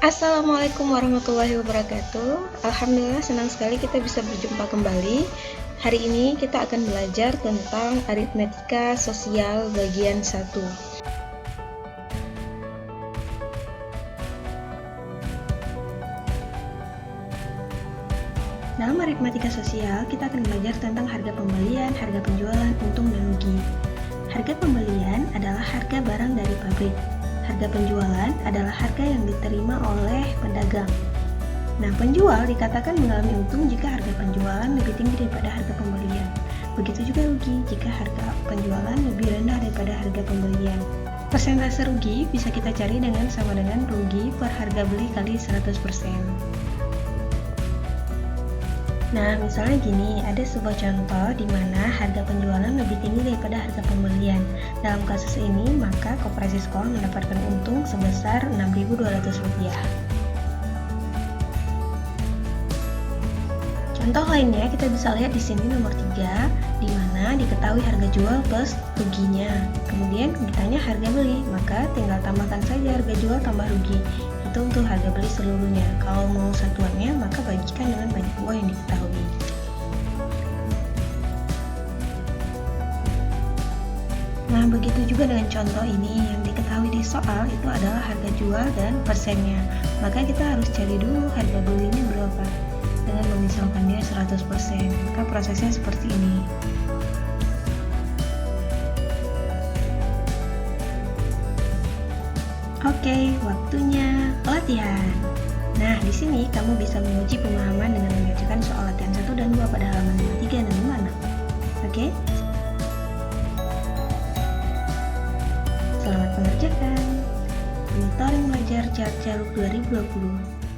Assalamualaikum warahmatullahi wabarakatuh. Alhamdulillah senang sekali kita bisa berjumpa kembali. Hari ini kita akan belajar tentang aritmetika sosial bagian 1. Dalam aritmetika sosial, kita akan belajar tentang harga pembelian, harga penjualan, untung dan rugi. Harga pembelian adalah harga barang dari pabrik. Harga penjualan adalah harga yang diterima oleh pedagang. Nah, penjual dikatakan mengalami untung jika harga penjualan lebih tinggi daripada harga pembelian. Begitu juga rugi jika harga penjualan lebih rendah daripada harga pembelian. Persentase rugi bisa kita cari dengan sama dengan rugi per harga beli kali 100%. Nah, misalnya gini, ada sebuah contoh di mana harga penjualan lebih tinggi daripada harga pembelian. Dalam kasus ini, maka koperasi sekolah mendapatkan untung sebesar Rp6.200. Contoh lainnya kita bisa lihat di sini nomor 3, di mana diketahui harga jual plus ruginya. Kemudian ditanya harga beli, maka tinggal tambahkan saja harga jual tambah rugi. Itu untuk harga beli seluruhnya. Kalau mau satuannya, maka bagikan dengan banyak buah yang diketahui. Nah, begitu juga dengan contoh ini, yang diketahui di soal itu adalah harga jual dan persennya. Maka kita harus cari dulu harga belinya berapa. Dengan memisalkannya 100%, maka prosesnya seperti ini. Oke, waktunya latihan. Nah, di sini kamu bisa menguji pemahaman dengan mengerjakan soal latihan 1 dan 2 pada halaman 53 dan 56. Oke? Selamat mengerjakan. Monitoring belajar Carut 2020.